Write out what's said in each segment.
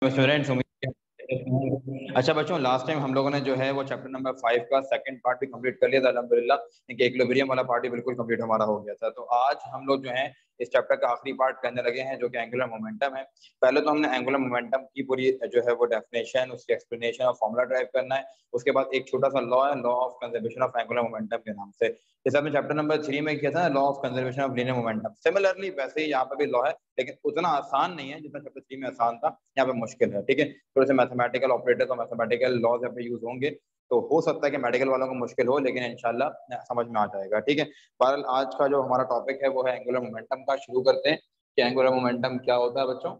Students अच्छा बच्चों, last time हम लोगों ने जो है वो चैप्टर नंबर 5 का सेकंड पार्ट भी कंप्लीट कर लिया था अल्हम्दुलिल्लाह। इक्विलिब्रियम वाला पार्ट भी बिल्कुल कंप्लीट हमारा हो गया था। तो आज हम लोग जो है इस चैप्टर का आखिरी पार्ट करने लगे हैं, जो कि एंगुलर मोमेंटम है। पहले तो हमने एंगुलर मोमेंटम की पूरी जो है वो डेफिनेशन, उसकी एक्सप्लेनेशन और फॉर्मूला ड्राइव करना है। उसके बाद एक छोटा सा लॉ है, law of conservation of angular momentum के नाम से, जैसे हमने चैप्टर नंबर 3 में किया था, law of conservation of linear momentum. Similarly वैसे ही यहाँ पे भी लॉ है, लेकिन उतना आसान नहीं है जितना चैप्टर 3 में आसान था। यहाँ पे मुश्किल है, ठीक है। थोड़े से मैथमेटिकल ऑपरेटर्स और मैथमेटिकल लॉज यहाँ पे यूज होंगे, तो हो सकता है कि मेडिकल वालों को मुश्किल हो, लेकिन इंशाल्लाह समझ में आ जाएगा, ठीक है। बहरहाल आज का जो हमारा टॉपिक है वो है एंगुलर मोमेंटम का। शुरू करते हैं कि एंगुलर मोमेंटम क्या होता है बच्चों।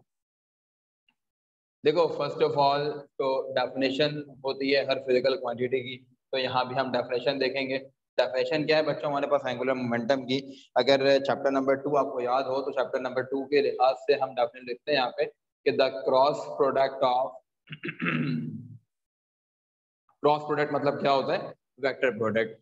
देखो, फर्स्ट ऑफ ऑल तो डेफिनेशन होती है हर फिजिकल क्वांटिटी की, तो यहाँ भी हम डेफिनेशन देखेंगे। डेफिनेशन क्या है बच्चों हमारे पास एंगुलर मोमेंटम की? अगर चैप्टर नंबर 2 आपको याद हो तो चैप्टर नंबर 2 के लिहाज से हम डेफिनेशन लिखते हैं यहाँ पे कि the cross product of cross product मतलब क्या होता है? Vector product.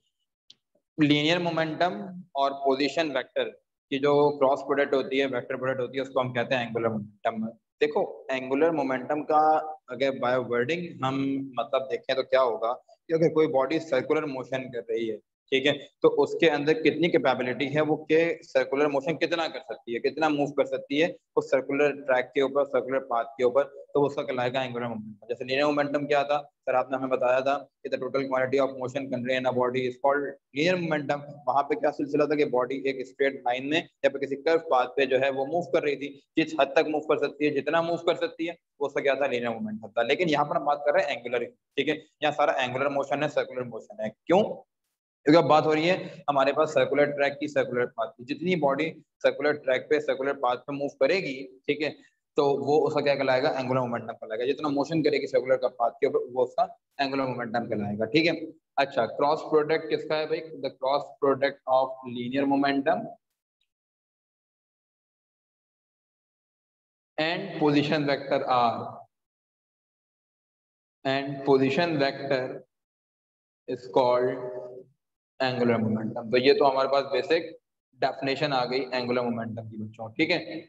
लीनियर मोमेंटम और पोजीशन वेक्टर की जो क्रॉस प्रोडक्ट होती है, वेक्टर प्रोडक्ट होती है, उसको हम कहते हैं एंगुलर मोमेंटम। देखो, एंगुलर मोमेंटम का अगर बाय वर्डिंग हम मतलब देखें तो क्या होगा कि अगर कोई बॉडी सर्कुलर मोशन कर रही है, ठीक है, तो उसके अंदर कितनी कैपेबिलिटी है वो के सर्कुलर मोशन कितना कर सकती है, कितना मूव कर सकती है उस सर्कुलर ट्रैक के ऊपर, सर्कुलर पाथ के ऊपर, तो उसका कहलाएगा एंगुलर मोमेंटम। जैसे लीनियर मोमेंटम क्या था सर, आपने हमें बताया था कि the total quantity of motion convey in a body is called linear momentum. वहां पे क्या सिलसिला था कि बॉडी एक स्ट्रेट लाइन में या फिर किसी कर्व पाथ पे जो है वो मूव कर रही थी। जिस हद तक मूव कर सकती है, जितना मूव कर सकती है, वो उसका क्या था? लीनियर मोमेंटम था। लेकिन यहाँ पर हम बात कर रहे हैं एंगुलर, ठीक है। यहाँ सारा एंगुलर मोशन है, सर्कुलर मोशन है। क्यों? क्योंकि अब बात हो रही है हमारे पास सर्कुलर ट्रैक की, सर्कुलर पाथ की। जितनी बॉडी सर्कुलर ट्रैक पे, सर्कुलर पाथ पे मूव करेगी, ठीक है, तो वो उसका क्या कहलाएगा? एंगुलर मोमेंटम कहलाएगा। जितना मोशन करेगी सर्कुलर का पाथ के ऊपर, वो उसका एंगुलर मोमेंटम कहलाएगा, ठीक है। अच्छा, क्रॉस प्रोडक्ट किसका है भाई? The cross product of linear momentum and position vector r, and position vector is called angular momentum. तो ये तो हमारे पास बेसिक डेफिनेशन आ गई एंगुलर मोमेंटम की बच्चों, ठीक है।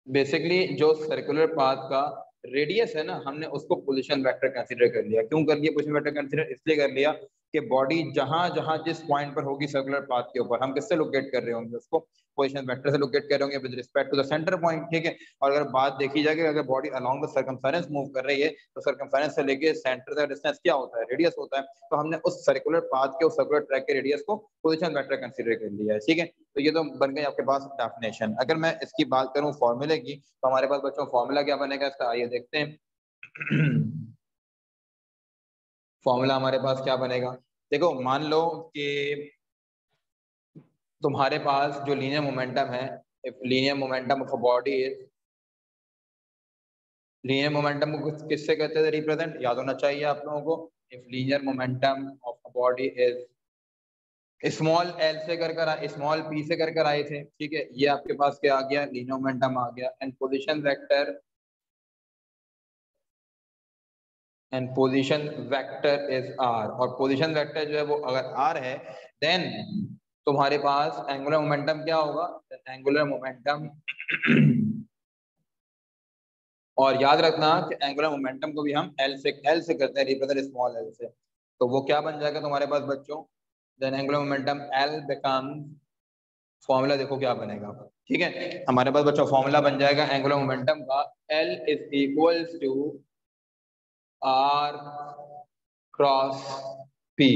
बेसिकली जो सर्कुलर पाथ का रेडियस है ना, हमने उसको पोजीशन वेक्टर कंसीडर कर लिया। क्यों कर लिया पोजीशन वेक्टर कंसीडर? इसलिए कर लिया कि बॉडी जहां जहां जिस पॉइंट पर होगी सर्कुलर पाथ के ऊपर, हम किससे लोकेट कर रहे होंगे? उसको पोजीशन वेक्टर से लोकेट कर रहे होंगे with respect to the centre point, ठीक है। और अगर बात देखी जाए कि अगर body along the circumference move कर रही है, तो सर्कमफेरेंस से लेके सेंटर तक डिस्टेंस क्या होता है? रेडियस होता है। तो हमने उस सर्कुलर पाथ के, उस सर्कुलर ट्रैक के रेडियस को पोजीशन वेक्टर कंसीडर कर लिया है, ठीक है। तो ये तो बन गई आपके पास डेफिनेशन। अगर मैं इसकी बात करूं फॉर्मूले की, तो हमारे पास बच्चों फॉर्मूला क्या बनेगा इसका? आइए देखते हैं। फॉर्मूला हमारे पास क्या बनेगा? देखो, मान लो कि तुम्हारे पास जो लीनियर मोमेंटम है, if linear momentum of a body is, linear momentum को किससे कहते हैं रिप्रेजेंट? याद होना चाहिए आप लोगों को। If linear momentum of a body is, small L से कर स्मॉल पी से कर आए थे, ठीक है। ये आपके पास क्या आ गया? लीनियर मोमेंटम आ गया। And position vector, and position vector is r, और पोजीशन वेक्टर जो है वो अगर आर है, देन तुम्हारे पास एंगुलर मोमेंटम क्या होगा? एंगुलर मोमेंटम और याद रखना कि एंगुलर मोमेंटम को भी हम एल से करते हैं रिप्रेजेंट, स्मॉल एल से। तो वो क्या बन जाएगा तुम्हारे पास बच्चों? Then angular momentum L become, formula देखो क्या बनेगा, ठीक है। हमारे पास बच्चों फॉर्मूला बन जाएगा एंगुलर मोमेंटम का, L is equals to r cross p.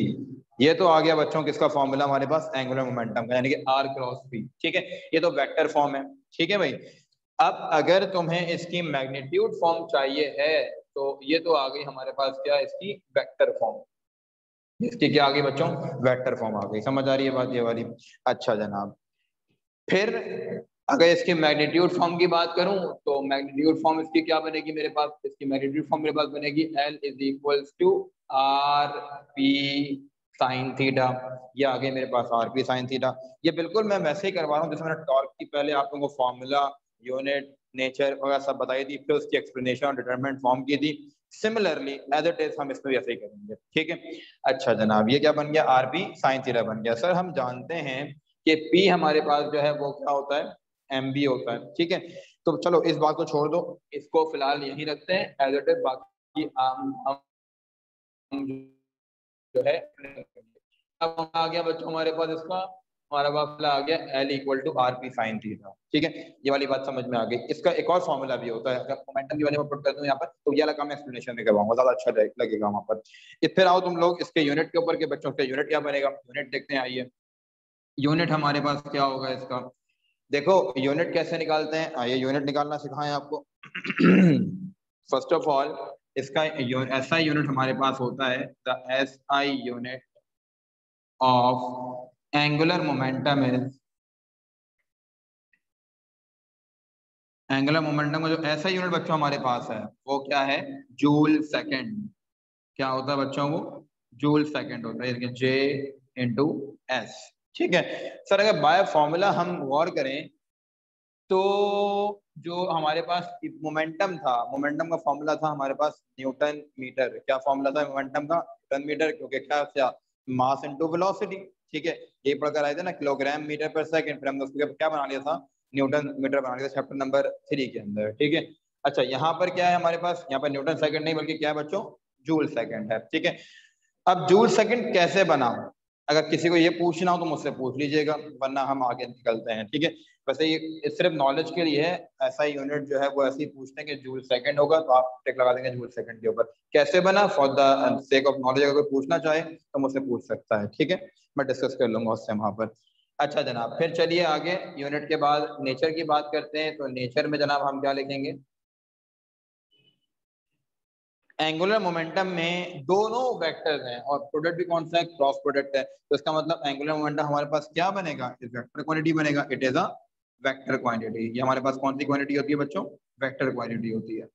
ये तो आ गया बच्चों किसका फॉर्मूला हमारे पास? एंगुलर मोमेंटम का, यानी कि आर क्रॉस पी, ठीक है। ये तो वेक्टर फॉर्म है, ठीक है भाई। अब अगर तुम्हें इसकी मैग्नीट्यूड फॉर्म चाहिए है, तो ये तो आ गई हमारे पास क्या? इसकी वेक्टर फॉर्म। इसकी क्या आ गई बच्चों? वेक्टर फॉर्म आ गई। समझ आ रही है बात ये वाली? अच्छा जनाब, फिर अगर इसकी मैग्नीट्यूड फॉर्म की बात करूं, तो मैग्नीट्यूड फॉर्म इसकी क्या बनेगी मेरे पास? इसकी मैग्नीट्यूड फॉर्म मेरे पास बनेगी L is equals to r p sine theta. ये आ गई मेरे पास आर पी साइन थीटा। ये बिल्कुल मैं वैसे ही करवा रहा हूँ जैसे मैंने टॉर्क की पहले आप लोगों को फॉर्मूला, यूनिट, नेचर वगैरह सब बताई थी, फिर उसकी एक्सप्लेनेशन और डिटरमिनेंट फॉर्म की थी। सिमिलरली एज इट इज हम इसमें भी ऐसे ही करेंगे, ठीक है। अच्छा जनाब, ये क्या बन गया? आर पी साइन थीटा बन गया। सर हम जानते हैं कि P हमारे पास जो है वो क्या होता है? एम बी होता है, ठीक है। तो चलो इस बात को छोड़ दो, इसको फिलहाल यहीं रखते हैं एज इट इज। बाकी हम जो है अब आ गया बच्चों हमारे पास इसका, हमारा पास आ गया L equal to r p sine theta. ठीक है, ये वाली बात समझ में आ गई। इसका एक और फॉर्मूला भी होता है, अगर मोमेंटम की वैल्यू में पुट कर दूं यहाँ पर तो ये वाला काम एक्सप्लेनेशन में करवाऊंगा, ज्यादा अच्छा लगेगा वहां पर। फिर आओ तुम लोग इसके यूनिट के ऊपर के बच्चों का यूनिट क्या बनेगा, यूनिट देखते हैं। आइए यूनिट हमारे पास क्या होगा इसका, देखो यूनिट कैसे निकालते हैं, आइए यूनिट निकालना सिखाएं आपको। फर्स्ट ऑफ ऑल इसका एसआई यूनिट हमारे पास होता है, the SI unit of angular momentum is, angular momentum का जो ऐसा यूनिट बच्चों हमारे पास है वो क्या है, जूल सेकंड। क्या होता है बच्चों को, जूल सेकंड होता है, जे इंटू एस। ठीक है सर, अगर बाय फॉर्मूला हम गौर करें तो जो हमारे पास मोमेंटम था, मोमेंटम का फॉर्मूला था हमारे पास न्यूटन मीटर। क्या फॉर्मूला था मोमेंटम का, न्यूटन मीटर, क्योंकि क्या था, मास इनटू वेलोसिटी। ठीक है, ये पढ़कर आए थे ना, किलोग्राम मीटर पर सेकंड, फिर हमने उसको क्या बना लिया था, न्यूटन मीटर बना लिया था चैप्टर नंबर 3 के अंदर। ठीक है, अच्छा यहाँ पर क्या है हमारे पास, यहाँ पर न्यूटन सेकंड नहीं बल्कि क्या है बच्चों, जूल सेकंड है। ठीक है, अब जूल सेकंड कैसे बना, अगर किसी को ये पूछना हो तो मुझसे पूछ लीजिएगा, वरना हम आगे निकलते हैं। ठीक है, वैसे ये सिर्फ नॉलेज के लिए है, ऐसा यूनिट जो है वो ऐसे ही पूछते हैं कि जूल सेकंड होगा तो आप टिक लगा देंगे जूल सेकंड के ऊपर। कैसे बना, for the sake of knowledge, अगर कोई पूछना चाहे तो मुझसे पूछ सकता है। ठीक है, मैं डिस्कस कर लूंगा उससे वहां पर। अच्छा जनाब, फिर चलिए आगे, यूनिट के बाद नेचर की बात करते हैं। तो नेचर में जनाब हम क्या लिखेंगे, एंगुलर मोमेंटम में दोनों वेक्टर्स हैं और प्रोडक्ट भी कौन सा है, क्रॉस प्रोडक्ट है। तो इसका मतलब एंगुलर मोमेंटम हमारे पास क्या बनेगा, इस वेक्टर क्वांटिटी बनेगा, it is a vector quantity. ये हमारे पास कौन सी क्वांटिटी होती है बच्चों, वेक्टर क्वांटिटी होती है।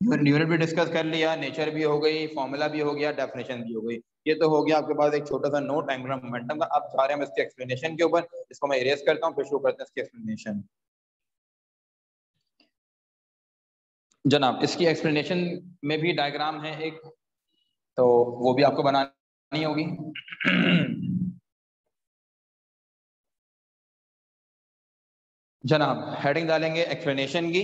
यूनिट भी डिस्कस कर लिया, नेचर भी हो गई, फॉर्मूला भी हो गया, डेफिनेशन भी हो गई। ये तो हो गया आपके पास एक छोटा सा नोट एंगुलर मोमेंटम का। अब जा रहे हैं हम इसके एक्सप्लेनेशन के ऊपर, इसको मैं इरेज करता हूँ फिर शुरू करते हैं इसकी एक्सप्लेनेशन। जनाब इसकी एक्सप्लेनेशन में भी डायग्राम है एक, तो वो भी आपको बनानी होगी। जनाब हेडिंग डालेंगे एक्सप्लेनेशन की,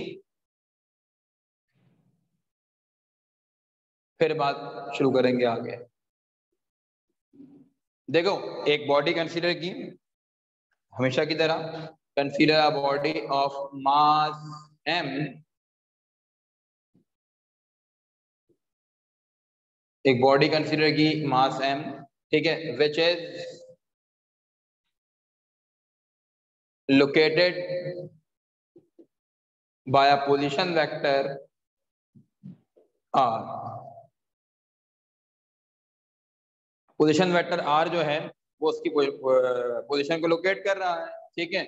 फिर बात शुरू करेंगे आगे। देखो एक बॉडी कंसीडर की, हमेशा की तरह consider a body of mass m, एक बॉडी कंसीडर की मास m। ठीक है, which is located by a position vector r। Position vector r जो है वो उसकी पोजीशन को लोकेट कर रहा है। ठीक है,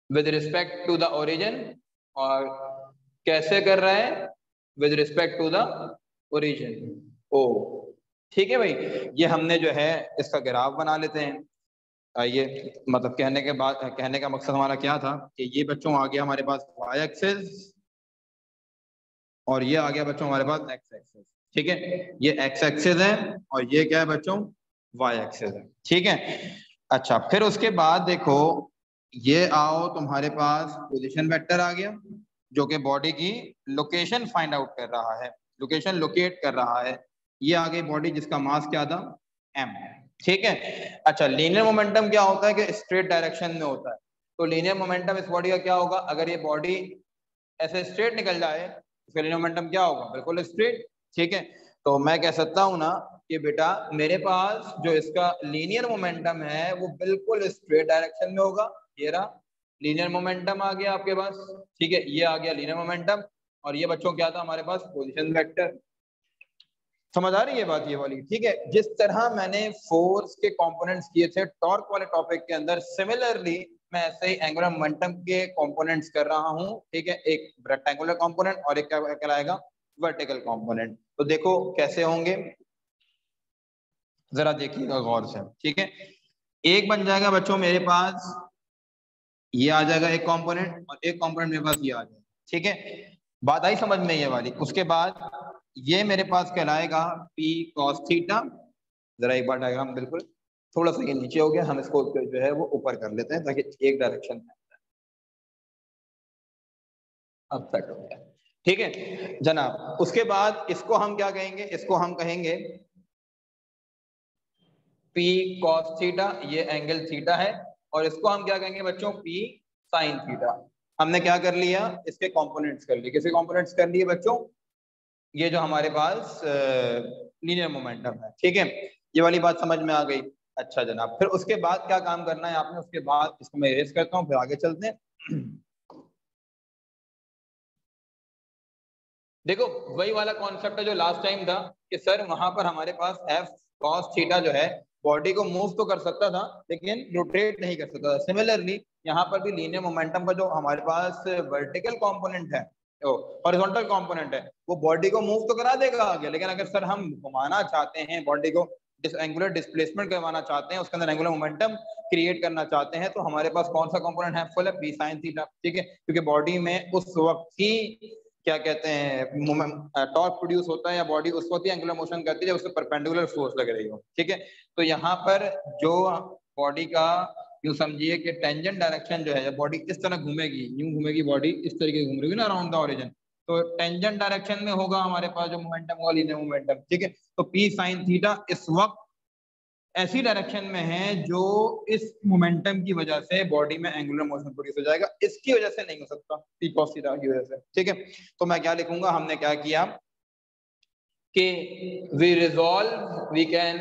with respect to the origin, और कैसे कर रहा है, with respect to the origin O. ठीक है भाई, ये हमने जो है इसका ग्राफ बना लेते हैं। ये मतलब कहने के बाद, कहने का मकसद हमारा क्या था कि ये बच्चों आ गया हमारे पास y एक्सिस, और ये आ गया बच्चों हमारे पास x एक्सिस। ठीक है, ये x एक्सिस है और ये क्या है बच्चों, y एक्सिस है। ठीक है, अच्छा फिर उसके बाद देखो, ये आओ तुम्हारे पास पोजीशन वेक्टर आ गया जो कि बॉडी की लोकेशन फाइंड आउट कर रहा है, लोकेशन लोकेट कर रहा है। ये आ गई बॉडी जिसका मास क्या था, m। ठीक है, अच्छा लीनियर मोमेंटम क्या होता है कि स्ट्रेट डायरेक्शन में होता है। तो लीनियर मोमेंटम इस बॉडी का क्या होगा, अगर ये बॉडी ऐसे स्ट्रेट निकल जाए इसका लीनियर मोमेंटम क्या होगा, बिल्कुल स्ट्रेट। ठीक है, तो मैं कह सकता हूं ना कि बेटा मेरे पास जो इसका लीनियर मोमेंटम है वो बिल्कुल स्ट्रेट डायरेक्शन में होगा। ये रहा लीनियर मोमेंटम आ गया आपके पास। ठीक है, ये आ गया लीनियर मोमेंटम, और ये बच्चों क्या था हमारे पास, पोजीशन वेक्टर। समझ आ रही है बात ये वाली। ठीक है, जिस तरह मैंने फोर्स के कंपोनेंट्स किए थे टॉर्क वाले टॉपिक के अंदर, सिमिलरली मैं ऐसे ही एंगुलर मोमेंटम के कंपोनेंट्स कर रहा हूं। ठीक है, एक रेक्टेंगुलर कंपोनेंट और एक क्या कहलाएगा, वर्टिकल कंपोनेंट। तो देखो कैसे होंगे, जरा देखिएगा गौर से। ठीक है, एक बन जाएगा बच्चों मेरे पास, ये आ जाएगा एक कंपोनेंट, और एक कंपोनेंट मेरे पास ये आ जाएगा। ठीक है, बात आई समझ में ये वाली। उसके बाद ये मेरे पास कहलाएगा p cos थीटा। जरा एक बार डायग्राम, बिल्कुल थोड़ा सा ये नीचे हो गया, हम इसको जो है वो ऊपर कर लेते हैं ताकि एक डायरेक्शन में। अब सेट हो गया, ठीक है जनाब। उसके बाद इसको हम क्या कहेंगे, इसको हम कहेंगे P cos थीटा, ये एंगल थीटा है, और इसको हम क्या कहेंगे बच्चों, P sin थीटा। हमने क्या कर लिया, इसके कंपोनेंट्स कर लिए। किसके कंपोनेंट्स कर लिए बच्चों, ये जो हमारे पास लीनियर मोमेंटम है, ठीक है, ये वाली बात समझ में आ गई। अच्छा जनाब, फिर उसके बाद क्या काम करना है आपने, उसके बाद इसको मैं इरेज करता हूँ, फिर आगे चलते हैं। देखो वही वाला कॉन्सेप्ट है जो लास्ट टाइम था कि सर वहां पर हमारे पास एफ कॉस थीटा जो है बॉडी को मूव तो कर सकता था लेकिन रोटेट नहीं कर सकता था। सिमिलरली यहाँ पर भी लीनियर मोमेंटम का जो हमारे पास वर्टिकल कंपोनेंट है, हॉरिजॉन्टल कंपोनेंट है, वो बॉडी को मूव तो करा देगा आगे, लेकिन अगर सर हम घुमाना चाहते हैं बॉडी को, एंगुलर डिस्प्लेसमेंट करवाना चाहते हैं, उसके अंदर एंगुलर मोमेंटम क्रिएट करना चाहते हैं, तो हमारे पास कौन सा कंपोनेंट हेल्पफुल है, पी साइन थीटा, ठीक है, क्योंकि बॉडी में उस वक्त ही क्या कहते हैं टॉर्क प्रोड्यूस होता है, या बॉडी उस वक्त ही एंगुलर मोशन करती है जब उससे परपेंडिकुलर फोर्स लग रही हो, ठीक है। तो यहाँ पर जो बॉडी का यूं समझिए कि टेंजेंट डायरेक्शन जो है, जब बॉडी इस तरह घूमेगी, यूं घूमेगी बॉडी, इस तरीके से घूम रही है ना अराउंड द ओरिजिन, तो टेंजेंट डायरेक्शन में होगा हमारे पास जो मोमेंटम होगा लीनियर मोमेंटम, ठीक है। तो पी साइन थीटा इस वक्त ऐसी डायरेक्शन में है जो इस मोमेंटम की वजह से बॉडी में एंगुलर मोशन प्रोड्यूस हो जाएगा, इसकी वजह से नहीं हो सकता, पी कॉस थीटा की वजह से, ठीक है। तो मैं क्या लिखूंगा, हमने क्या किया कि we can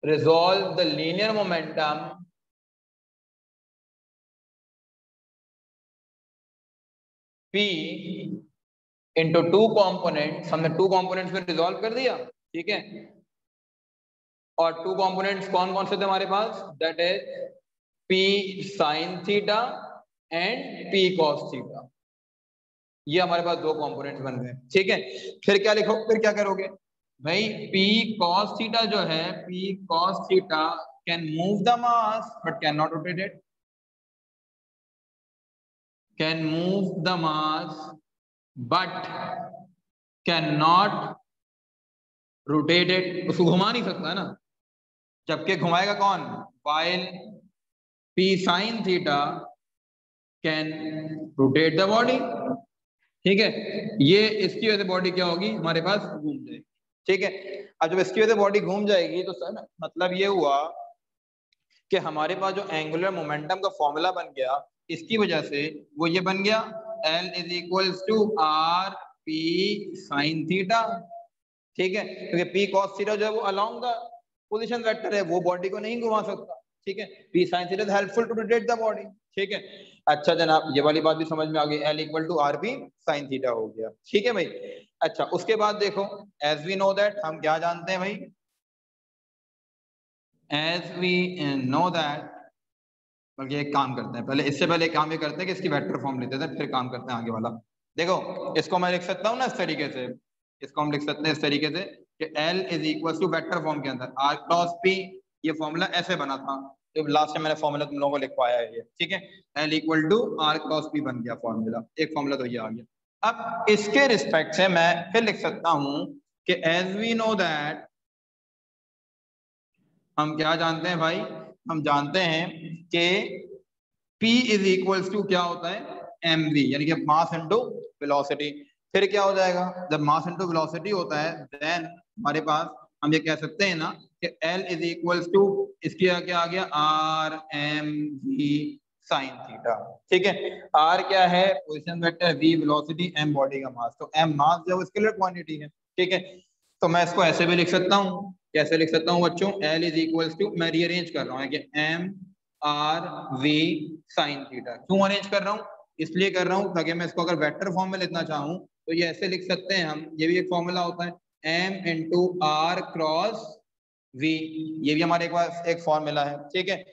resolve the linear momentum P into two components, हमने टू कॉम्पोनेंट्स में रिजॉल्व कर दिया, ठीक है। और टू कॉम्पोनेंट्स कौन कौन से थे हमारे पास, that is P sine theta and P cos theta, ये हमारे पास दो कंपोनेंट्स बन गए, ठीक है। फिर क्या लिखो, फिर क्या करोगे भाई, P cos थीटा जो है, P cos theta can move the mass but can not rotate it, can move the mass but can not rotate it, उसको घुमा नहीं सकता ना, जबकि घुमाएगा कौन, while P sin theta can rotate the body, ठीक है। ये इसकी वजह से बॉडी क्या होगी हमारे पास, घूम जाएगी, ठीक है। अब जब इसकी वजह से बॉडी घूम जाएगी तो सर मतलब ये हुआ कि हमारे पास जो एंगुलर मोमेंटम का फॉर्मूला बन गया, इसकी वजह से वो ये बन गया L is equals to r p sine theta, ठीक है, क्योंकि पी कॉस थीटा जो है वो अलोंग द पोजीशन वेक्टर है, वो बॉडी को नहीं घुमा सकता, ठीक है। P sine theta is helpful to rotate the body, ठीक है। अच्छा जनाब, ये वाली बात भी समझ में आ गई, L equal to r p sine theta हो गया, ठीक है भाई। अच्छा उसके बाद देखो, एज वी नो दैट, हम क्या जानते हैं भाई, एज वी नो दैट, बल्कि एक काम करते हैं पहले, इससे पहले एक काम ये करते हैं कि इसकी वेक्टर फॉर्म लेते हैं, फिर काम करते हैं आगे वाला। देखो इसको मैं लिख सकता हूँ ना इस तरीके से, इसको हम लिख सकते हैं इस तरीके से कि L is equal to vector form के अंदर R क्रॉस P, ये फॉर्मूला ऐसे बना था, तो लास्ट में मैंने फॉर्मूला तुम लोगों को लिखवाया है ये, ठीक है। L equal to R cross P बन गया फॉर्मूला, एक फॉर्मूला तो ये आ गया। अब इसके रिस्पेक्ट से मैं फिर लिख सकता हूँ कि एज वी नो दैट, हम क्या जानते हैं भाई, हम जानते हैं कि P इज इक्वल्स टू क्या होता है, mv, यानी कि मास इनटू वेलोसिटी। फिर क्या हो जाएगा, जब मास इनटू वेलोसिटी होता है देन हमारे पास हम ये कह सकते हैं ना कि L इज इक्वल्स टू, इसकी क्या आ गया, r m v sine theta, ठीक है। R क्या है, position vector, V velocity, M body का मास, तो M मास जो स्केलर क्वांटिटी है, ठीक है। तो मैं इसको ऐसे भी लिख सकता हूँ, कैसे लिख सकता हूँ बच्चों, L इज इक्वल्स टू, मैं रीअरेंज कर रहा हूँ कि M r v sine theta, क्यों अरेंज कर रहा हूँ, इसलिए कर रहा हूँ ताकि मैं इसको अगर वेक्टर फॉर्म में लिखना चाहूँ तो ये ऐसे लिख सकते हैं हम, ये भी एक फॉर्मूला होता है, M into r cross V, ये भी हमारे पास एक फॉर्मूला है, ठीक है।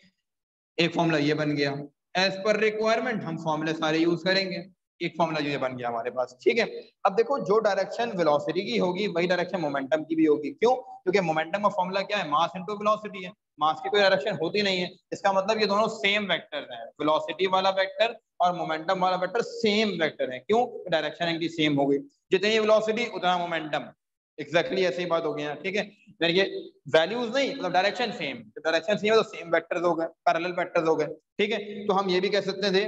एक फॉर्मूला ये बन गया, एज पर रिक्वायरमेंट हम फॉर्मूले सारे यूज करेंगे, एक फॉर्मूला ये बन गया हमारे पास, ठीक है। अब देखो जो डायरेक्शन वेलोसिटी की होगी वही डायरेक्शन मोमेंटम की भी होगी, क्यों, क्योंकि मोमेंटम का फॉर्मूला क्या है, मास इनटू वेलोसिटी है, मास की कोई डायरेक्शन होती नहीं है, इसका मतलब ये दोनों सेम वेक्टर हैं, वेलोसिटी वाला वेक्टर और मोमेंटम वाला वेक्टर सेम वेक्टर है, क्यों, डायरेक्शन इनकी सेम हो गई, जितनी वेलोसिटी उतना मोमेंटम, एग्जैक्टली ऐसी ही बात हो गई है, ठीक है। ये वैल्यूज नहीं, मतलब डायरेक्शन सेम, डायरेक्शन सेम है तो सेम वेक्टर्स हो गए, पैरेलल वेक्टर्स हो गए, ठीक है। तो हम ये भी कह सकते थे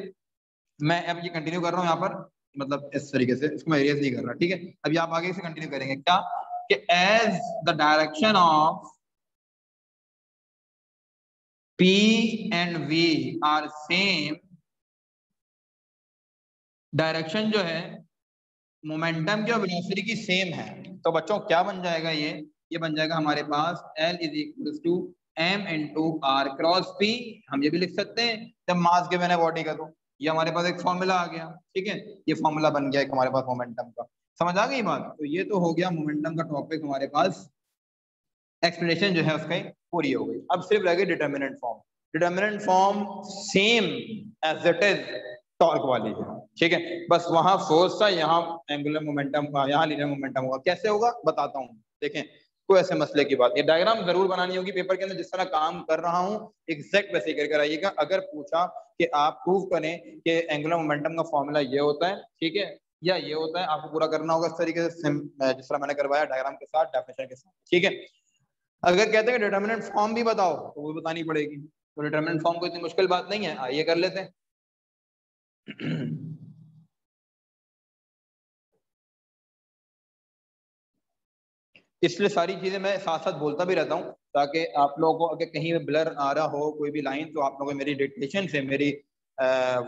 मैं अब ये कंटिन्यू कर रहा हूँ यहाँ पर, मतलब इस तरीके से इसको मैं इरेज नहीं कर रहा, ठीक है। अभी आप आगे से कंटिन्यू करेंगे क्या कि as the direction of P and V are same, direction जो है मोमेंटम की और वेलोसिटी की सेम है, तो बच्चों क्या बन जाएगा ये बन जाएगा हमारे पास L is equal to m into r cross p. हम ये भी लिख सकते हैं जब मास गिवन है बॉडी का, तो ये हमारे पास एक फॉर्मूला आ गया, ठीक है। ये फॉर्मूला बन गया एक हमारे पास मोमेंटम का, समझ आ गई बात। तो ये तो हो गया मोमेंटम का टॉपिक हमारे पास, एक्सप्लेनेशन जो है उसका पूरी हो गई। अब सिर्फ रह गई determinant form. Determinant form same as it is torque वाली है, ठीक है। बस वहां फोर्स था, यहाँ एंगुलर मोमेंटम का, यहाँ लीनियर मोमेंटम होगा। कैसे होगा बताता हूँ, देखें कोई ऐसे मसले की बात, ये डायग्राम जरूर बनानी होगी पेपर के अंदर, जिस तरह काम कर रहा हूँ एग्जैक्ट वैसे ही करके आइएगा। अगर पूछा कि आप प्रूव करें कि एंगुलर मोमेंटम का फॉर्मूला ये होता है, ठीक है, या ये होता है, आपको पूरा करना होगा इस तरीके से, जिस तरह मैंने करवाया डायग्राम के साथ, डेफिनेशन के साथ, ठीक है। अगर कहते हैं डिटर्मिनेंट फॉर्म भी बताओ तो वो बतानी पड़ेगी, तो डिटर्मिनेंट फॉर्म कोई इतनी मुश्किल बात नहीं है, आइए कर लेते हैं। इसलिए सारी चीजें मैं साथ साथ बोलता भी रहता हूँ, ताकि आप लोगों को अगर कहीं भी ब्लर आ रहा हो कोई भी लाइन, तो आप लोगों को मेरी डिक्टेशन से, मेरी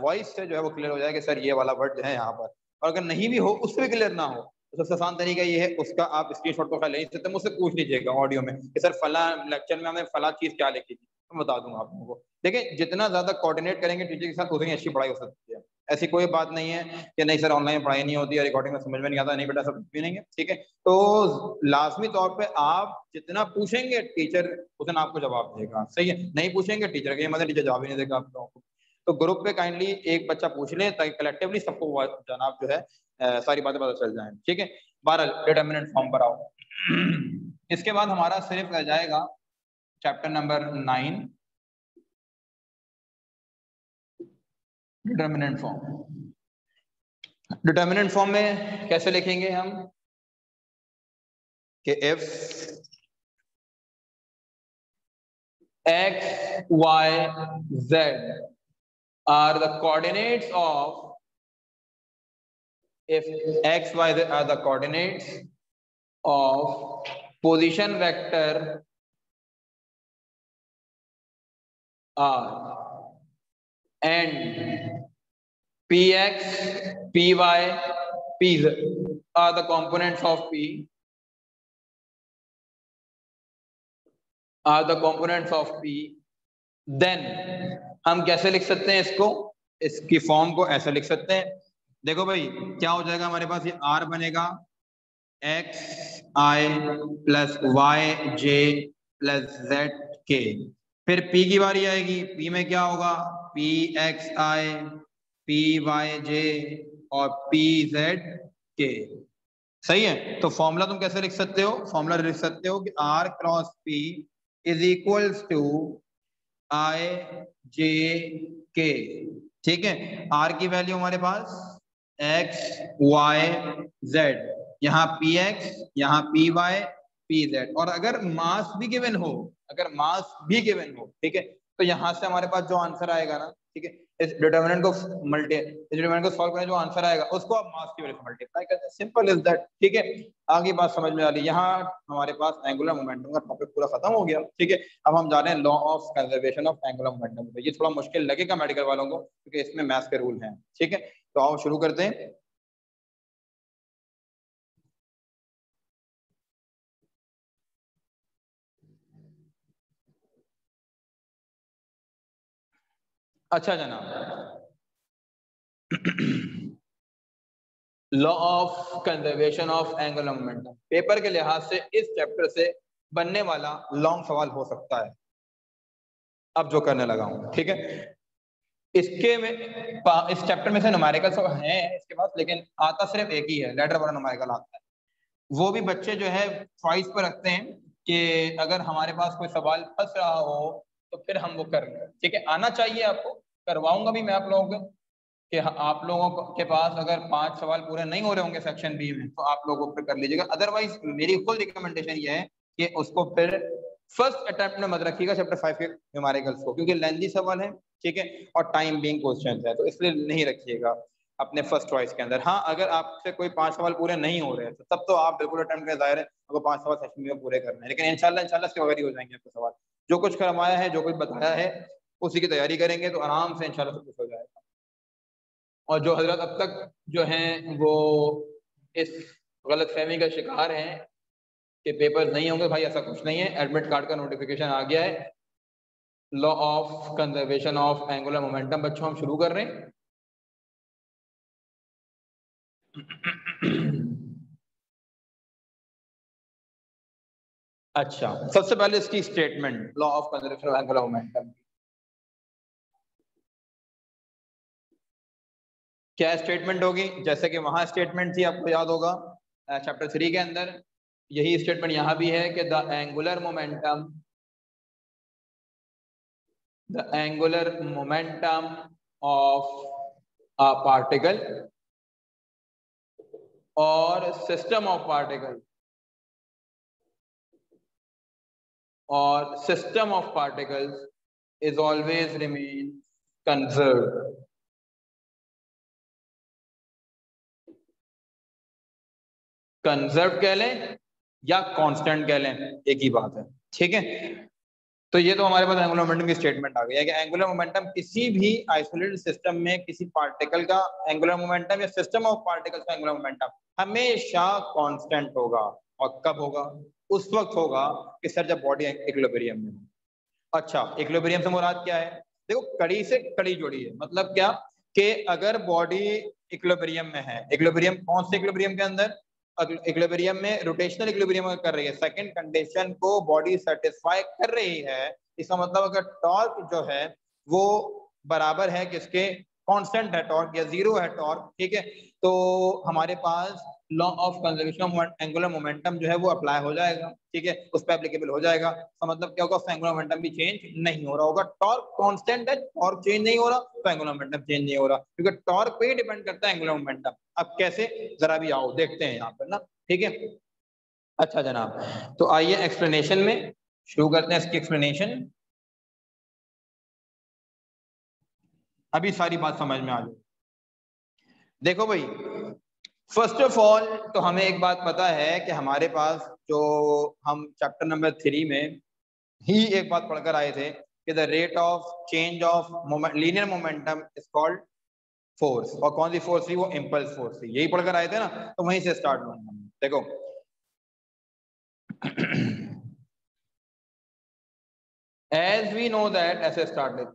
वॉइस से जो है वो क्लियर हो जाए कि सर ये वाला वर्ड जो है यहाँ पर। और अगर नहीं भी हो, उससे भी क्लियर ना हो, तो सबसे आसान तरीका ये है, उसका आप स्क्रीनशॉट तो ले सकते, मुझसे पूछ लीजिएगा ऑडियो में कि सर फला लेक्चर में हमें फला चीज क्या लिखी थी, मैं बता दूंगा आप लोगों को। देखिए जितना ज्यादा कोऑर्डिनेट करेंगे टीचर के साथ, उतनी अच्छी पढ़ाई हो सकती है। ऐसी कोई बात नहीं है कि नहीं सर ऑनलाइन पढ़ाई नहीं होती है, रिकॉर्डिंग में समझ में नहीं आता, नहीं बेटा सब भी नहीं है, ठीक है। तो लाजमी तौर पे आप जितना पूछेंगे टीचर उतना आपको जवाब देगा, सही है। नहीं पूछेंगे टीचर के मतलब टीचर जवाब ही नहीं देगा आप लोगों को। तो ग्रुप पे काइंडली एक बच्चा पूछ ले, ताकि कलेक्टिवली सबको जनाब जो है सारी बातें पता चल जाए, ठीक है। 12 डिटर्मिनेंट फॉर्म पर आओ। इसके बाद हमारा सिर्फ रह जाएगा chapter number 9, determinant form. Determinant form में कैसे लिखेंगे हम कि if x, y, z are the coordinates of, if x, y, z are the coordinates of position vector r, and px, py, pz are the components of p, then हम कैसे लिख सकते हैं इसको, इसकी फॉर्म को ऐसे लिख सकते हैं। देखो भाई क्या हो जाएगा हमारे पास, ये r बनेगा एक्स आई प्लस वाई जे प्लस जेड के। फिर p की बारी आएगी, p में क्या होगा, p एक्स आई, p वाई जे और p जेड के, सही है। तो फॉर्मूला तुम कैसे लिख सकते हो, फॉर्मूला लिख सकते हो कि r cross p is equals to I J K, ठीक है। r की वैल्यू हमारे पास x y z, यहाँ पी एक्स, यहाँ पी वाई, पी जेड। और अगर मास भी गिवन हो, अगर मास भी गिवन हो, ठीक है, तो यहाँ से हमारे पास जो आंसर आएगा ना, ठीक है, इस डिटरमिनेंट को डिटरमिनेंट को सॉल्व करने जो आंसर आएगा उसको आप मास की वजह से मल्टीप्लाई करते हैं, सिंपल इज दैट, ठीक है। आगे बात समझ में आ रही, यहाँ हमारे पास एंगुलर मोमेंटम का टॉपिक पूरा खत्म हो गया, ठीक है। अब हम जा रहे हैं law of conservation of angular momentum. ये थोड़ा मुश्किल लगेगा मेडिकल वालों को, क्योंकि इसमें मैथ्स के रूल हैं, ठीक है। तो आओ शुरू करते हैं। अच्छा जनाब, law of conservation of angular momentum paper के लिहाज से इस चैप्टर से बनने वाला लॉन्ग सवाल हो सकता है, अब जो करने लगा हूं, ठीक है। इसके में इस चैप्टर में से न्यूमेरिकल सब हैं इसके पास, लेकिन आता सिर्फ एक ही है, लेटर वाला न्यूमेरिकल आता है। वो भी बच्चे जो है चॉइस पर रखते हैं कि अगर हमारे पास कोई सवाल फंस रहा हो तो फिर हम वो कर लें, ठीक है। आना चाहिए आपको, करवाऊंगा भी मैं आप लोगों को कि आप लोगों के पास अगर 5 सवाल पूरे नहीं हो रहे होंगे सेक्शन बी में, तो आप लोगों को फिर कर लीजिएगा। अदरवाइज मेरी फुल रिकमेंडेशन ये है कि उसको फिर फर्स्ट अटेम्प्ट में मत रखिएगा चैप्टर 5 के न्यूमेरिकल्स को, क्योंकि लेंथी सवाल है, ठीक है, और टाइम बीइंग क्वेश्चन है, तो इसलिए नहीं रखिएगा अपने फर्स्ट चॉइस के अंदर। हाँ, अगर आपसे कोई 5 सवाल पूरे नहीं हो रहे हैं तो तब तो आप बिल्कुल अटेम्प्ट करें, जाहिर है आपको 5 सवाल सेशन में पूरे करने हैं, लेकिन इंशाल्लाह इसके वगैरह ही हो जाएंगे आपके सवाल। जो कुछ करवाया है, जो कुछ बताया है, उसी की तैयारी करेंगे तो आराम से इंशाल्लाह सब कुछ हो जाएगा। और जो हजरत अब तक जो हैं वो इस गलतफहमी का शिकार हैं कि पेपर नहीं होंगे, भाई ऐसा कुछ नहीं है। एडमिट कार्ड का नोटिफिकेशन आ गया है, law of conservation of angular momentum बच्चों हम शुरू कर रहे हैं। अच्छा, सबसे पहले इसकी statement, law of conservation of angular momentum, क्या स्टेटमेंट होगी? जैसे कि वहां स्टेटमेंट थी, आपको याद होगा चैप्टर 3 के अंदर, यही स्टेटमेंट यहां भी है कि the angular momentum of a particle और system of particle is always remain conserved. Conserve कह लें या कांस्टेंट कह लें, एक ही बात है, ठीक है। तो ये तो हमारे पास एंगुलर मोमेंटम की स्टेटमेंट आ गई है कि एंगुलर मोमेंटम किसी भी आइसोलेटेड सिस्टम में किसी पार्टिकल का एंगुलर मोमेंटम या सिस्टम ऑफ पार्टिकल्स का एंगुलर मोमेंटम हमेशा कांस्टेंट होगा। और कब होगा? उस वक्त होगा कि सर जब बॉडी इक्विलिब्रियम में हो। अच्छा, इक्विलिब्रियम से मुराद क्या है? देखो, कड़ी से कड़ी जुड़ी है, मतलब क्या कि अगर बॉडी इक्विलिब्रियम में है, इक्विलिब्रियम कौन से इक्विलिब्रियम के अंदर? इक्विलिब्रियम में रोटेशनल इक्विलिब्रियम कर रही है, सेकंड कंडीशन को बॉडी सेटिस्फाई कर रही है, इसका मतलब अगर टॉर्क जो है वो बराबर है किसके? कांस्टेंट है टॉर्क या जीरो है टॉर्क, ठीक है, तो हमारे पास law of conservation of angular momentum जो है वो अप्लाई हो जाएगा, ठीक है, उस पर एप्लीकेबल हो जाएगा। तो मतलब क्या होगा? एंगुलर मोमेंटम भी चेंज नहीं हो रहा होगा। टॉर्क कांस्टेंट है, टॉर्क चेंज नहीं हो रहा, तो एंगुलर मोमेंटम चेंज नहीं हो रहा, क्योंकि टॉर्क पे ही डिपेंड करता है एंगुलर मोमेंटम। अब कैसे, जरा भी आओ देखते हैं यहाँ पर ना, ठीक है। अच्छा जनाब, तो आइए एक्सप्लेनेशन में शुरू करते हैं इसकी एक्सप्लेनेशन। अभी सारी बात समझ में आ जाए। देखो भाई, फर्स्ट ऑफ ऑल तो हमें एक बात पता है कि हमारे पास जो हम चैप्टर नंबर 3 में ही एक बात पढ़कर आए थे कि the rate of change of linear momentum is called force. और कौन सी फोर्स थी? वो इम्पल्स फोर्स थी, यही पढ़कर आए थे ना, तो वहीं से स्टार्ट होंगे। देखो as we know that, ऐसे start,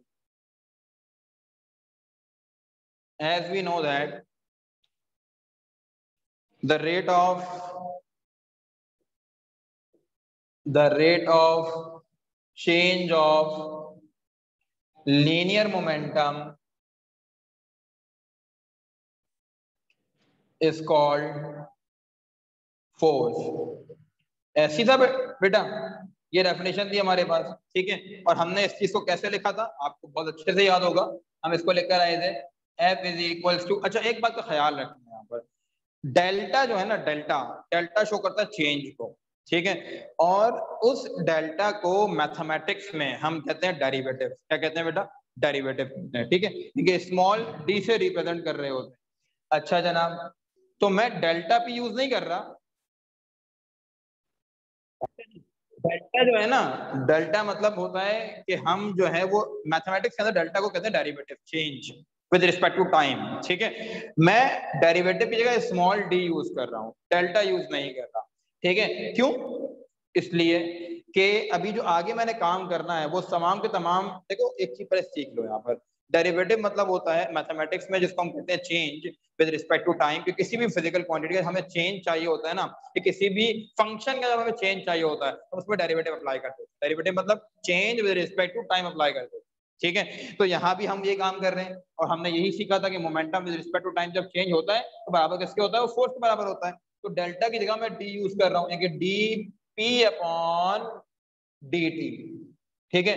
as we know that the rate of change of linear momentum is called force। ऐसी था बेटा, ये डेफिनेशन थी हमारे पास, ठीक है। और हमने इस चीज को कैसे लिखा था आपको बहुत अच्छे से याद होगा, हम इसको लेकर आए थे F इज इक्वल्स टू, अच्छा एक बात का ख्याल रखना यहाँ पर, डेल्टा जो है ना, डेल्टा शो करता है चेंज को, ठीक है, और उस डेल्टा को मैथमेटिक्स में हम कहते हैं डेरिवेटिव। क्या कहते हैं बेटा? डेरिवेटिव कहते हैं, ठीक है, क्योंकि स्मॉल डी से रिप्रेजेंट कर रहे होते हैं। अच्छा जनाब, तो मैं डेल्टा पी यूज नहीं कर रहा। डेल्टा जो है ना, डेल्टा मतलब होता है कि हम जो है वो मैथमेटिक्स के अंदर डेल्टा को कहते हैं derivative change with respect to time, ठीक है। मैं डेरिवेटिव की जगह स्मॉल डी यूज कर रहा हूँ, डेल्टा यूज नहीं कर रहा, ठीक है। क्यों? इसलिए कि अभी जो आगे मैंने काम करना है वो तमाम के तमाम, देखो एक चीज पर सीख लो यहाँ पर, डेरिवेटिव मतलब होता है मैथमेटिक्स में जिसको हम कहते हैं change with respect to time, कि किसी भी फिजिकल क्वांटिटी का हमें चेंज चाहिए होता है ना, कि किसी भी फंक्शन का जब हमें चेंज चाहिए होता है तो उसमें डेरिवेटिव अप्लाई करते हैं। डेरिवेटिव मतलब change with respect to time apply करते हैं, ठीक है। तो यहाँ भी हम ये काम कर रहे हैं, और हमने यही सीखा था कि momentum with respect to time जब चेंज होता है तो बराबर किसके होता है? वो फोर्स के बराबर होता है। तो डेल्टा की जगह मैं डी यूज कर रहा हूँ, D p upon d t, ठीक है।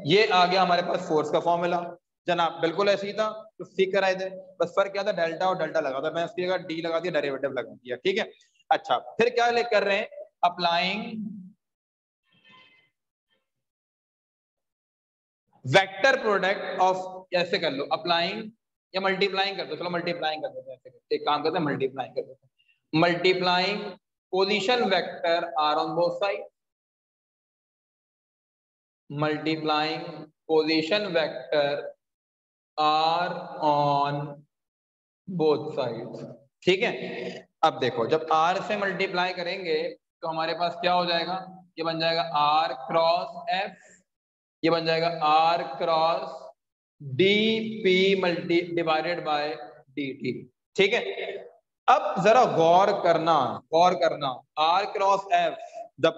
ये आ गया हमारे पास फोर्स का फॉर्मूला जनाब, बिल्कुल ऐसे ही था, तो सीख कर आए थे। बस फर्क क्या था? डेल्टा और डेल्टा लगा था, मैं इसकी जगह डी लगा दिया, डेरिवेटिव लगा दिया, ठीक है। अच्छा, फिर क्या कर रहे हैं? अप्लाइंग वेक्टर प्रोडक्ट ऑफ, ऐसे कर लो अप्लाइंग या मल्टीप्लाइंग कर दो, चलो मल्टीप्लाइंग कर देते हैं, ऐसे एक काम करते हैं मल्टीप्लाइंग कर देते हैं। Multiplying position vector r on both side, multiplying position vector r on both sides, ठीक है। अब देखो जब r से मल्टीप्लाई करेंगे तो हमारे पास क्या हो जाएगा, ये बन जाएगा r क्रॉस f, ये बन जाएगा r cross dp multi divided by dt, ठीक है। अब जरा गौर करना r cross f the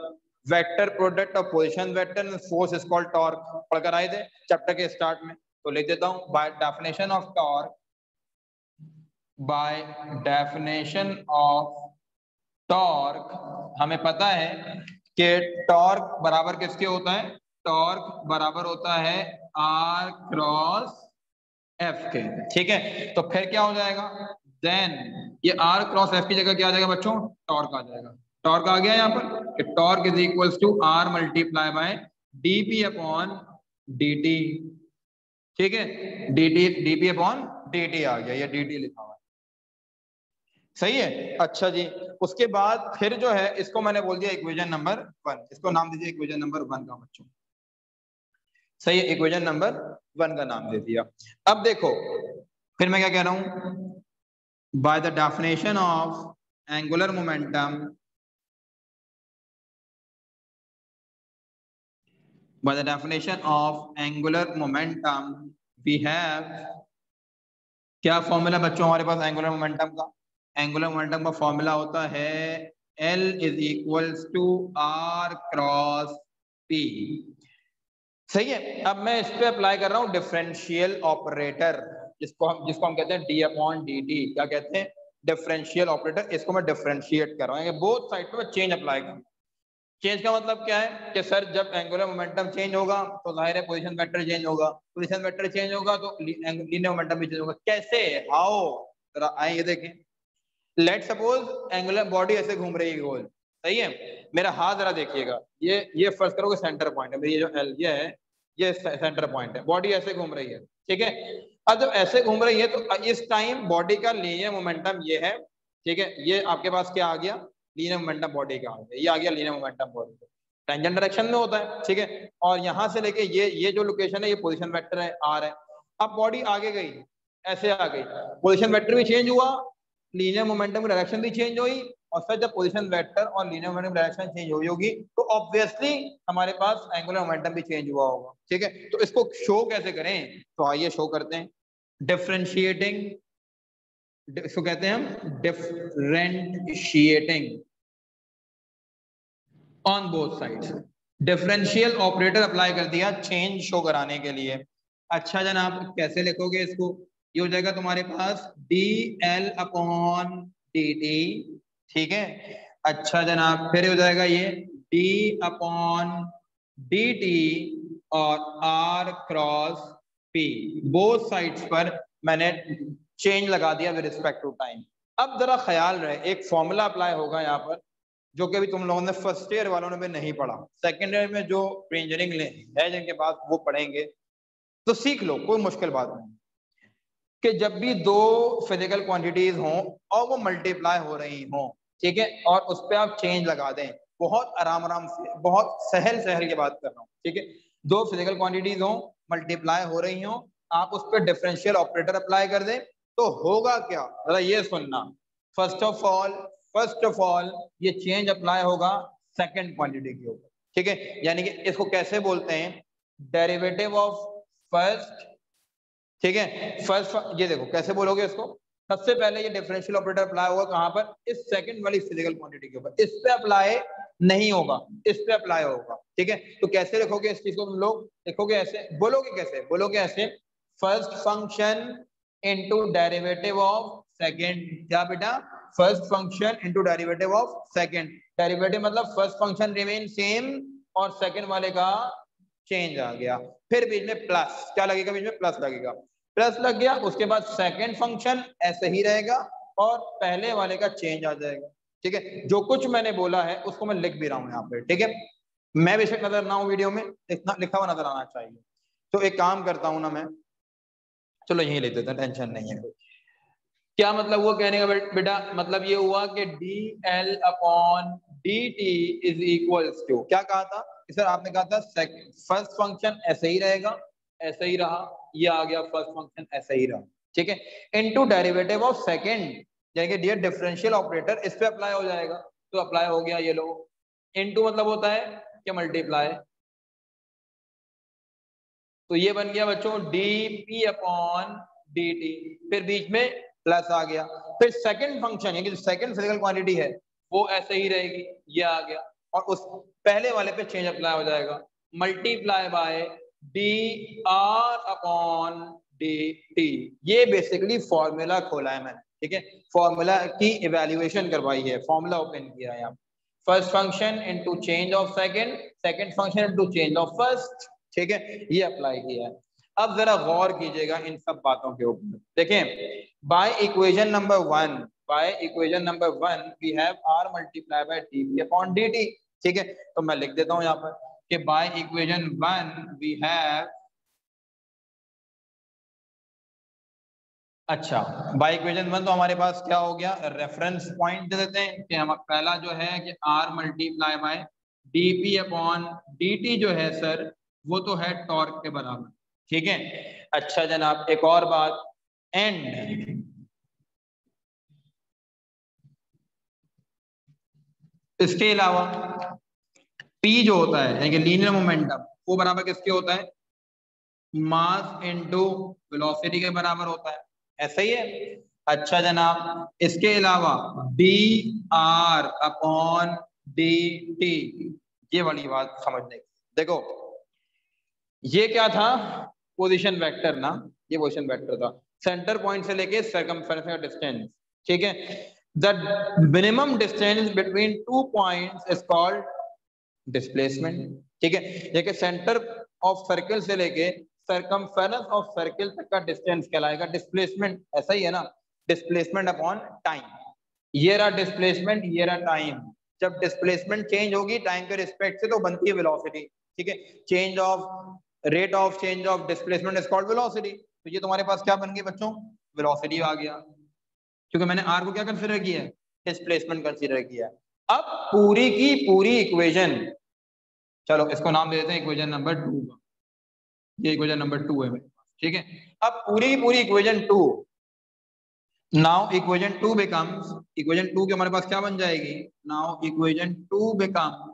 vector product of position vector and force is called torque, पढ़कर आए थे चैप्टर के स्टार्ट में, तो लिख देता हूं by definition of torque, by definition of torque हमें पता है कि टॉर्क बराबर किसके होता है, टॉर्क बराबर होता है r क्रॉस f के, ठीक है। तो फिर क्या हो जाएगा, देन ये r क्रॉस f की जगह क्या आ जाएगा बच्चों, टॉर्क आ जाएगा। टॉर्क आ गया यहाँ पर कि torque is equals to r multiply by dp upon dt, ठीक है। dp अपॉन dt आ गया, ये dt लिखा हुआ है, सही है। अच्छा जी, उसके बाद फिर जो है इसको मैंने बोल दिया इक्वेशन नंबर 1, इसको नाम दीजिए इक्वेशन नंबर 1 का बच्चों, सही है, इक्वेशन नंबर 1 का नाम दे दिया। अब देखो फिर मैं क्या कह रहा हूं, by the definition of angular momentum, by the definition of angular momentum we have, क्या फॉर्मूला बच्चों हमारे पास एंगुलर मोमेंटम का, एंगुलर मोमेंटम का फॉर्मूला होता है L is equals to R cross P, सही है। अब मैं इस पे अप्लाई कर रहा हूं डिफरेंशियल ऑपरेटर, जिसको हम कहते हैं d अपॉन dt, क्या कहते हैं, डिफरेंशियल ऑपरेटर, इसको मैं डिफरेंशिएट कर रहा हूं, बोथ साइड पे मैं चेंज अप्लाई कर रहा हूं। चेंज का मतलब क्या है कि सर जब एंगुलर मोमेंटम चेंज होगा तो जाहिर है पोजीशन वेक्टर चेंज होगा, पोजीशन वेक्टर चेंज होगा तो लीनियर मोमेंटम भी चेंज होगा। कैसे, हाउ, जरा आए ये देखें। लेट सपोज एंगुलर बॉडी ऐसे घूम रही है गोल, सही है, मेरा हाथ जरा देखिएगा, ये फर्स्ट करोगे सेंटर पॉइंट है मेरी, ये जो एल ये है ये सेंटर पॉइंट है, बॉडी ऐसे घूम रही है, ठीक है। अब जब ऐसे घूम रही है तो इस टाइम बॉडी का लीनियर मोमेंटम ये है, ठीक है, ये आपके पास क्या आ गया, लीनियर मोमेंटम बॉडी का आ गया, ये आ गया लीनियर मोमेंटम बॉडी का, टेंजेंट डायरेक्शन में होता है, ठीक है। और यहां से लेके ये जो लोकेशन है ये पोजीशन वेक्टर है आर है। अब बॉडी आगे गई, ऐसे आ गई, पोजीशन वेक्टर भी चेंज हुआ, लीनियर मोमेंटम की डायरेक्शन भी चेंज हुई, और सर जब पोजीशन वेक्टर और लीनियर मोमेंटम डायरेक्शन चेंज हुई होगी तो ऑब्वियसली हमारे पास एंगुलर मोमेंटम भी चेंज हुआ होगा, ठीक है। तो इसको शो कैसे करें, तो आइए शो करते हैं, डिफरेंशिएटिंग, इसको कहते हैं हम differentiating on both sides, differential operator apply कर दिया चेंज शो कराने के लिए। अच्छा जनाब कैसे लिखोगे इसको, ये हो जाएगा तुम्हारे पास dl अपॉन dt, ठीक है। अच्छा जनाब फिर हो जाएगा ये d अपॉन dt और r cross p, both sides पर मैंने चेंज लगा दिया विद रिस्पेक्ट टू टाइम। अब जरा ख्याल रहे एक फॉर्मूला अप्लाई होगा यहाँ पर जो कि अभी तुम लोगों ने फर्स्ट ईयर वालों ने भी नहीं पढ़ा, सेकेंड ईयर में जो इंजीनियरिंग है जिनके पास वो पढ़ेंगे तो सीख लो, कोई मुश्किल बात नहीं, कि जब भी दो फिजिकल क्वांटिटीज हों और वो मल्टीप्लाई हो रही हों, ठीक है, और उस पर आप चेंज लगा दें, बहुत आराम से, बहुत सहल की बात कर रहा हूँ, ठीक है, दो फिजिकल क्वांटिटीज हों मल्टीप्लाई हो रही हों, आप उस पर डिफरेंशियल ऑपरेटर अप्लाई कर दें तो होगा क्या, जरा ये सुनना। फर्स्ट ऑफ ऑल ये चेंज अप्लाई होगा सेकंड क्वांटिटी के ऊपर, ठीक है, यानी कि इसको कैसे बोलते हैं, डेरिवेटिव ऑफ फर्स्ट, ठीक है, फर्स्ट, ये देखो कैसे बोलोगे इसको, सबसे पहले ये डिफरेंशियल ऑपरेटर अप्लाई होगा कहां पर, इस सेकंड वाली फिजिकल क्वांटिटी के ऊपर, इस पे अप्लाई नहीं होगा, इस पे अप्लाई होगा, ठीक है। तो कैसे लिखोगे इस चीज को, तुम लोग लिखोगे ऐसे, बोलोगे ऐसे, first function into derivative of second, क्या बेटा, first function into derivative of second, derivative मतलब फर्स्ट फंक्शन रिमेन सेम और सेकंड वाले का चेंज आ गया, फिर बीच में प्लस, क्या लगेगा बीच में, प्लस लगेगा, प्लस लग गया, उसके बाद सेकंड फंक्शन ऐसे ही रहेगा और पहले वाले का चेंज आ जाएगा, ठीक है। जो कुछ मैंने बोला है उसको मैं लिख भी रहा हूं यहाँ पे, ठीक है, मैं बेशक नजर ना हूं वीडियो में, लिखा हुआ नजर आना चाहिए। तो एक काम करता हूं ना मैं, चलो यही ले देता, टेंशन नहीं है। क्या मतलब वो कहने का बेटा, मतलब ये हुआ कि d l upon d t is equals to, क्या कहा था सर आपने, कहा था फर्स्ट फंक्शन ऐसे ही रहेगा, ऐसे ही रहा, ये आ गया फर्स्ट फंक्शन ऐसे ही रहा, ठीक है, इनटू डेरिवेटिव ऑफ सेकंड, यानी कि डियर डिफरेंशियल ऑपरेटर इस पे अप्लाई हो जाएगा, तो अप्लाई हो गया, ये लो, इनटू मतलब होता है कि मल्टीप्लाई, तो ये बन गया बच्चों D p upon d T, फिर बीच में प्लस आ गया, फिर सेकंड फंक्शन यानी जो सेकंड फिजिकल क्वांटिटी है वो ऐसे ही रहेगी, ये आ गया, और उस पहले वाले पे चेंज अप्लाई हो जाएगा, multiply by D r upon d T, ये बेसिकली फॉर्मूला खोला है मैंने, ठीक है, फॉर्मूला की इवेल्युएशन करवाई है, फॉर्मूला ओपन किया है यहाँ, first function into change of second, second function into change of first, ठीक है, ये अप्लाई किया है। अब जरा गौर कीजिएगा इन सब बातों के ऊपर, देखें by equation number 1, by equation number 1 we have r multiply by d upon d t, ठीक है, तो मैं लिख देता हूं यहाँ पर कि बाय इक्वेशन 1 वी हैव, अच्छा बाय इक्वेशन 1 तो हमारे पास क्या हो गया, रेफरेंस पॉइंट दे देते हैं कि हम पहला जो है कि r multiply by d p upon d t जो है सर वो तो है टॉर्क के बराबर, ठीक है। अच्छा जनाब एक और बात, एंड इसके अलावा पी जो होता है यानी कि लीनियर मोमेंटम वो बराबर किसके होता है, मास इनटू वेलोसिटी के बराबर होता है, ऐसा ही है। अच्छा जनाब इसके अलावा D r upon d T, ये वाली बात समझने की, देखो ये क्या था, पोजीशन वेक्टर ना, ये पोजीशन वेक्टर था, सेंटर पॉइंट से लेके सर्कमफेरेंस का डिस्टेंस, ठीक है, the minimum distance between two points is called displacement, ठीक है, देखिए सेंटर ऑफ सर्कल से लेके सर्कमफेरेंस ऑफ सर्कल तक का डिस्टेंस कहलाएगा डिस्प्लेसमेंट, ऐसा ही है ना, डिस्प्लेसमेंट अपॉन टाइम, ये रहा डिस्प्लेसमेंट, ये रहा टाइम, जब डिस्प्लेसमेंट चेंज होगी टाइम के रिस्पेक्ट से तो बनती है वेलोसिटी, ठीक है, change of rate of change of displacement is called velocity, तो ये तुम्हारे पास क्या बन गई बच्चों, वेलोसिटी आ गया, क्योंकि मैंने आर को क्या कंसीडर किया है, डिस्प्लेसमेंट कंसीडर किया है। अब पूरी की पूरी इक्वेशन, चलो इसको नाम दे देते हैं इक्वेशन नंबर 2 का, ये इक्वेशन नंबर 2 है मेरे पास, ठीक है, अब पूरी की पूरी equation 2, now equation 2 becomes, equation 2 के हमारे पास क्या बन जाएगी, नाउ इक्वेशन 2 बिकम्स,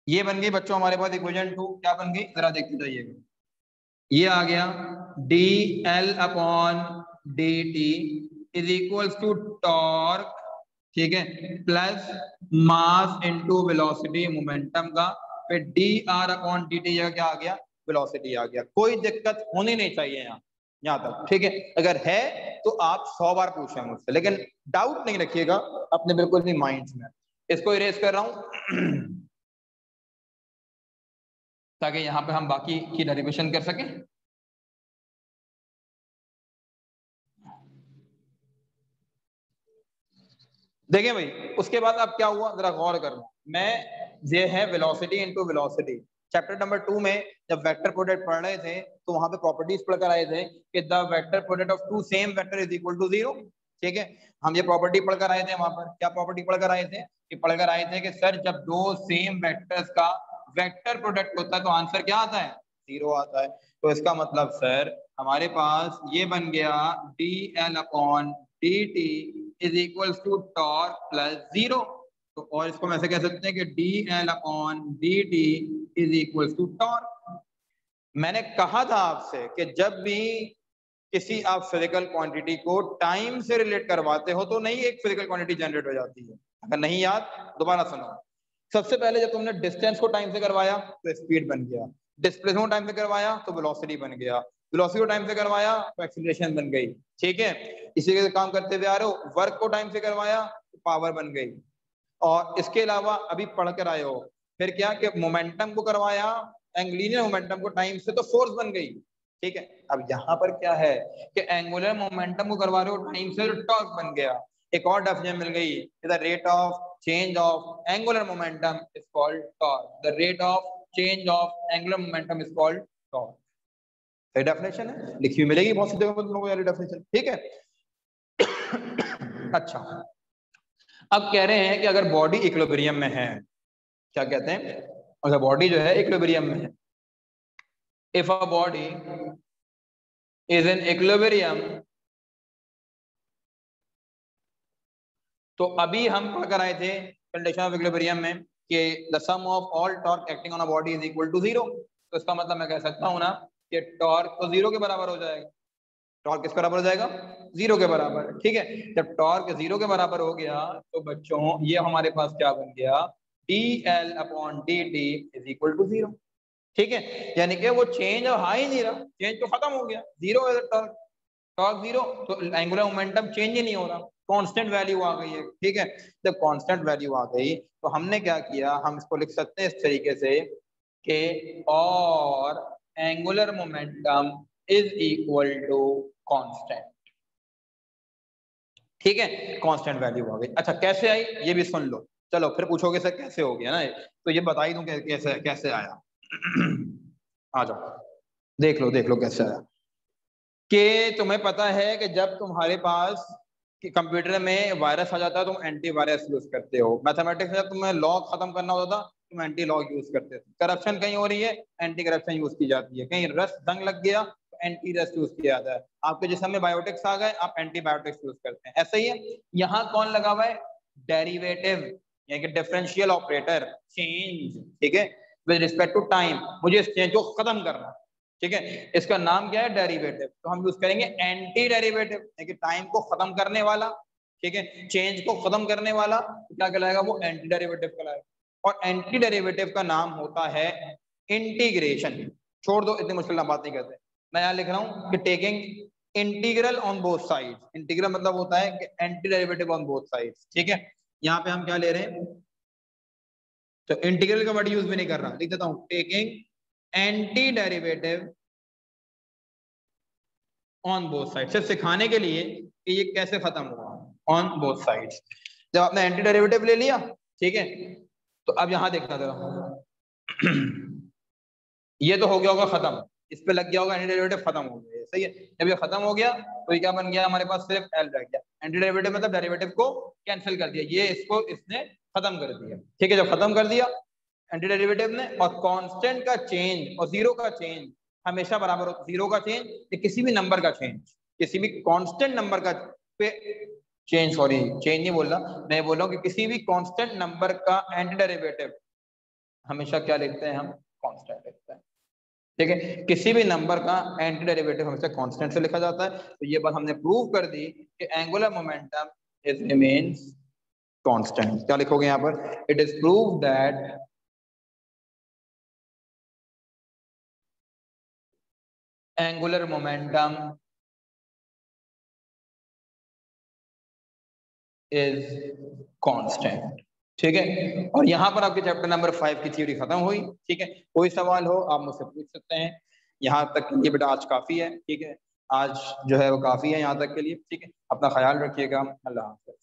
ये बन गई बच्चों हमारे पास इक्वेशन 2, क्या बन गई जरा देखते जाइएगा, ये आ गया d l upon d t is equals to torque, ठीक है, plus mass into velocity momentum का, फिर d r upon d t क्या आ गया, वेलोसिटी आ गया, कोई दिक्कत होनी नहीं चाहिए यहाँ तक, ठीक है, अगर है तो आप 100 बार पूछें मुझसे, लेकिन डाउट नहीं रखिएगा अपने बिल्कुल भी माइंड में, इसको इरेज कर रहा हूं ताकि यहाँ पे हम बाकी की डेरिवेशन कर सकें। देखिए भाई उसके बाद अब क्या हुआ जरा गौर करना, मैं ये है velocity into velocity, chapter number 2 में जब वेक्टर प्रोडक्ट पढ़ रहे थे तो वहां पे प्रॉपर्टीज पढ़कर आए थे कि the vector product of two same vector is equal to 0, ठीक है, हम ये प्रॉपर्टी पढ़कर आए थे, वहां पर क्या प्रॉपर्टी पढ़कर आए थे, कि पढ़कर आए थे कि सर जब दो सेम वेक्टर्स का वेक्टर प्रोडक्ट होता है तो आंसर क्या आता है, 0 आता है, तो इसका मतलब सर हमारे पास ये बन गया d l upon d t is equals to torque plus 0, तो और इसको हम ऐसे कह सकते हैं कि d l upon d t is equals to torque. मैंने कहा था आपसे कि जब भी किसी आप फिजिकल क्वांटिटी को टाइम से रिलेट करवाते हो तो नहीं एक फिजिकल क्वांटिटी जनरेट हो जाती है, अगर नहीं याद दोबारा सुनो, सबसे पहले जब तुमने डिस्टेंस को टाइम से करवाया तो स्पीड बन गया, डिस्प्लेसमेंट टाइम से करवाया तो वेलोसिटी बन गया, वेलोसिटी को टाइम से करवाया तो एक्सीलरेशन बन गई, ठीक है, इसी के काम करते हुए आ रहे हो, वर्क को टाइम से करवाया तो पावर बन गई, और इसके अलावा अभी पढ़ कर आए हो फिर क्या कि मोमेंटम को करवाया, एंगुलर मोमेंटम को टाइम से तो फोर्स बन गई, ठीक है, अब यहाँ पर क्या है कि एंगुलर मोमेंटम को करवा रहे हो टाइम से तो टॉर्क बन गया, एक और डेफिनेशन मिल गई, the rate of change of angular momentum is called torque, the rate of change of angular momentum is called torque. ये डेफिनेशन है, लिखी हुई मिलेगी बहुत सी जगह पर तुम लोगों को ये डेफिनेशन, ठीक है। अच्छा, अब कह रहे हैं कि अगर बॉडी इक्विलिब्रियम में है, क्या कहते हैं, अगर बॉडी जो है इक्विलिब्रियम में है, if a body is in equilibrium, तो अभी हम पढ़ कर आए थे कंडीशन ऑफ इक्विलिब्रियम में कि the sum of all torque acting on a body is equal to 0। तो इसका मतलब मैं कह सकता हूं ना कि टॉर्क तो 0 के बराबर हो जाएगा। टॉर्क किस बराबर हो जाएगा? 0 के बराबर, ठीक है। जब टॉर्क 0 के बराबर हो गया तो बच्चों ये हमारे पास क्या बन गया, dl/dt इज इक्वल टू 0, ठीक है। यानी कि वो चेंज आ ही नहीं रहा, चेंज तो खत्म हो गया, 0 है टॉर्क, टॉर्क 0, तो एंगुलर मोमेंटम चेंज ही नहीं हो रहा, कांस्टेंट वैल्यू आ गई है, ठीक है। जब कांस्टेंट वैल्यू आ गई तो हमने क्या किया, हम इसको लिख सकते हैं इस तरीके से कि और angular momentum is equal to constant, ठीक है। कांस्टेंट वैल्यू आ गई। अच्छा कैसे आई ये भी सुन लो, चलो फिर पूछोगे सर कैसे हो गया ना, तो ये बता ही दूं कैसे कैसे आया। आ जाओ देख लो कैसे आया। कि तुम्हें पता है कि जब तुम्हारे पास कि कंप्यूटर में वायरस आ जाता है तुम एंटीवायरस यूज करते हो, मैथमेटिक्स में जब तुम्हें लॉग खत्म करना होता था तुम एंटी लॉग यूज करते थे, करप्शन कहीं हो रही है एंटी करप्शन यूज की जाती है, कहीं रस्ट जंग लग गया तो एंटी रस्ट यूज किया जाता है, आपके जिसम में बायोटिक्स आ गए आप एंटीबायोटिक्स यूज करते हैं, ऐसा ही है। यहाँ कौन लगा हुआ है, डेरिवेटिव यानी कि डिफरेंशियल ऑपरेटर, चेंज, ठीक है, विद रिस्पेक्ट टू टाइम, मुझे इस चेंज को खत्म करना, ठीक है। इसका नाम क्या है, डेरिवेटिव, तो हम यूज करेंगे एंटी डेरिवेटिव यानी कि टाइम को खत्म करने वाला, ठीक है, चेंज को खत्म करने वाला, तो क्या कहलाएगा, वो एंटी डेरिवेटिव कहलाएगा। और एंटी डेरिवेटिव का नाम होता है इंटीग्रेशन। छोड़ दो, इतनी मुश्किल बात नहीं करते, मैं यहाँ लिख रहा हूँ कि taking integral on both sides, integral मतलब होता है कि anti derivative on both sides, ठीक है। यहाँ पे हम क्या ले रहे हैं, तो इंटीग्रल का वर्ड यूज भी नहीं कर रहा, लिख देता हूँ taking anti derivative on both side, सिर्फ सिखाने के लिए कि ये कैसे खत्म हुआ, ऑन बोथ साइड्स। जब आपने एंटी डेरिवेटिव ले लिया, ठीक है, तो अब यहां देखना जरा। ये तो हो गया होगा खत्म, इस पे लग गया होगा एंटी डेरिवेटिव, खत्म हो गया, सही है। जब ये खत्म हो गया तो ये क्या बन गया, हमारे पास सिर्फ एल रह गया, एंटी डेरिवेटिव मतलब डेरिवेटिव को कैंसिल कर दिया, ये इसको इसने खत्म कर दिया, ठीक है। जब खत्म कर दिया एंटी डेरिवेटिव ने, और कांस्टेंट का चेंज और जीरो का चेंज हमेशा बराबर होता है, जीरो का चेंज या किसी भी नंबर का चेंज, किसी भी कांस्टेंट नंबर का पे चेंज, सॉरी चेंज नहीं बोल रहा मैं, बोल रहा हूँ कि किसी भी कांस्टेंट नंबर का एंटी डेरिवेटिव हमेशा क्या लिखते हैं हम, कांस्टेंट लिखते हैं, ठीक है। किसी भी नंबर का एंटी डेरिवेटिव हमेशा कांस्टेंट से लिखा जाता है। तो ये बात हमने प्रूव कर दी कि angular momentum is remains constant. क्या लिखोगे यहाँ पर, it is prove that angular momentum is constant, ठीक है। और यहाँ पर आपके चैप्टर नंबर 5 की थ्योरी खत्म हुई, ठीक है। कोई सवाल हो आप मुझसे पूछ सकते हैं, यहाँ तक के लिए बेटा आज काफी है, ठीक है, आज जो है वो काफी है यहाँ तक के लिए, ठीक है। अपना ख्याल रखिएगा, अल्लाह हाफ़िज़।